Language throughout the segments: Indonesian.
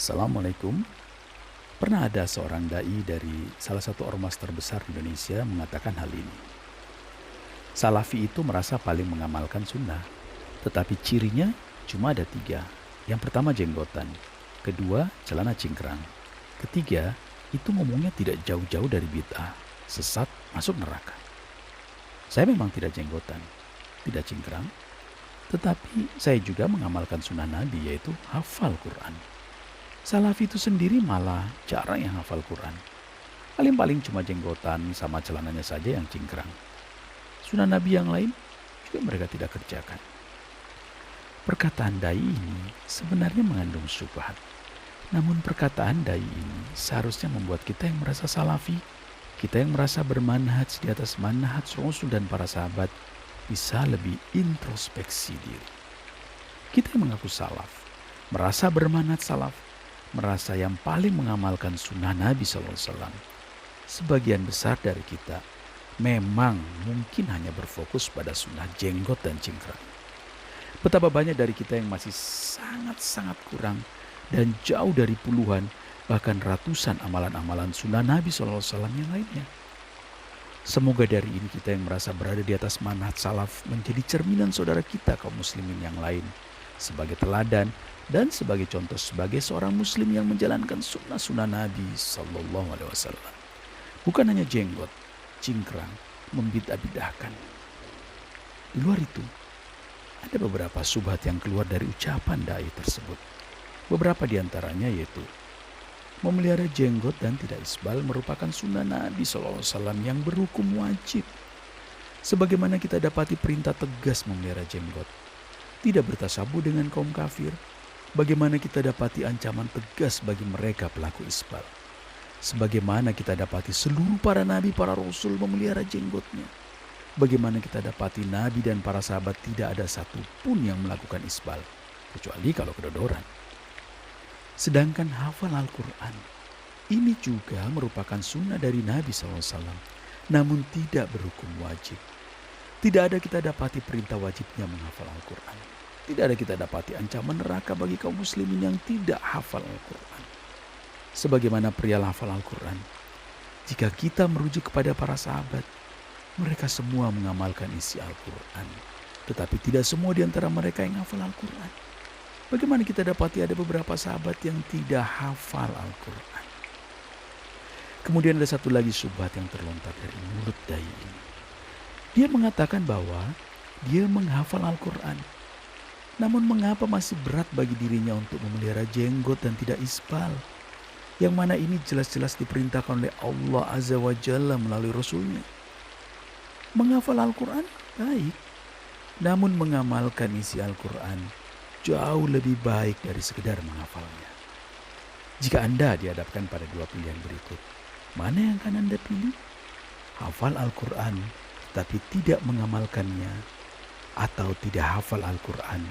Assalamualaikum. Pernah ada seorang dai dari salah satu ormas terbesar di Indonesia mengatakan hal ini. Salafi itu merasa paling mengamalkan sunnah, tetapi cirinya cuma ada 3. Yang pertama jenggotan, kedua celana cingkrang, ketiga itu ngomongnya tidak jauh-jauh dari bid'ah, sesat, masuk neraka. Saya memang tidak jenggotan, tidak cingkrang, tetapi saya juga mengamalkan sunnah Nabi, yaitu hafal Quran. Salafi itu sendiri malah jarang yang hafal Quran. Paling-paling cuma jenggotan sama celananya saja yang cingkrang. Sunnah Nabi yang lain juga mereka tidak kerjakan. Perkataan dai ini sebenarnya mengandung syubhat. Namun perkataan dai ini seharusnya membuat kita yang merasa salafi, kita yang merasa bermanhaj di atas manhaj Rasul dan para sahabat, bisa lebih introspeksi diri. Kita yang mengaku salaf, merasa bermanhaj salaf, merasa yang paling mengamalkan sunnah Nabi SAW. Sebagian besar dari kita memang mungkin hanya berfokus pada sunnah jenggot dan cingkrang. Betapa banyak dari kita yang masih sangat-sangat kurang dan jauh dari puluhan bahkan ratusan amalan-amalan sunnah Nabi SAW yang lainnya. Semoga dari ini kita yang merasa berada di atas manhaj salaf menjadi cerminan saudara kita kaum muslimin yang lain, sebagai teladan dan sebagai contoh sebagai seorang muslim yang menjalankan sunnah-sunnah Nabi SAW. Bukan hanya jenggot, cingkrang, membidah-bidahkan. Di luar itu, ada beberapa syubhat yang keluar dari ucapan dai tersebut. Beberapa di antaranya yaitu memelihara jenggot dan tidak isbal merupakan sunnah Nabi SAW yang berhukum wajib. Sebagaimana kita dapati perintah tegas memelihara jenggot, tidak bertasabuh dengan kaum kafir. Bagaimana kita dapati ancaman tegas bagi mereka pelaku isbal. Sebagaimana kita dapati seluruh para nabi, para rasul memelihara jenggotnya. Bagaimana kita dapati nabi dan para sahabat tidak ada satupun yang melakukan isbal, kecuali kalau kedodoran. Sedangkan hafal Al-Quran, ini juga merupakan sunnah dari Nabi SAW, namun tidak berhukum wajib. Tidak ada kita dapati perintah wajibnya menghafal Al-Quran. Tidak ada kita dapati ancaman neraka bagi kaum muslimin yang tidak hafal Al-Quran. Sebagaimana perihal hafal Al-Quran, jika kita merujuk kepada para sahabat, mereka semua mengamalkan isi Al-Quran. Tetapi tidak semua di antara mereka yang hafal Al-Quran. Bagaimana kita dapati ada beberapa sahabat yang tidak hafal Al-Quran. Kemudian ada satu lagi syubhat yang terlontar dari mulut dai ini. Dia mengatakan bahwa dia menghafal Al-Quran. Namun mengapa masih berat bagi dirinya untuk memelihara jenggot dan tidak isbal? Yang mana ini jelas-jelas diperintahkan oleh Allah Azza wa Jalla melalui Rasulnya. Menghafal Al-Quran baik, namun mengamalkan isi Al-Quran jauh lebih baik dari sekedar menghafalnya. Jika Anda dihadapkan pada 2 pilihan berikut, mana yang akan Anda pilih? Hafal Al-Quran tetapi tidak mengamalkannya, atau tidak hafal Al-Quran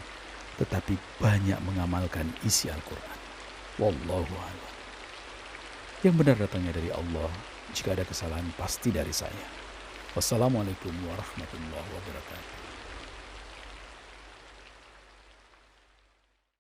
tetapi banyak mengamalkan isi Al-Quran? Wallahu a'lam. Yang benar datangnya dari Allah. Jika ada kesalahan pasti dari saya. Wassalamualaikum warahmatullahi wabarakatuh.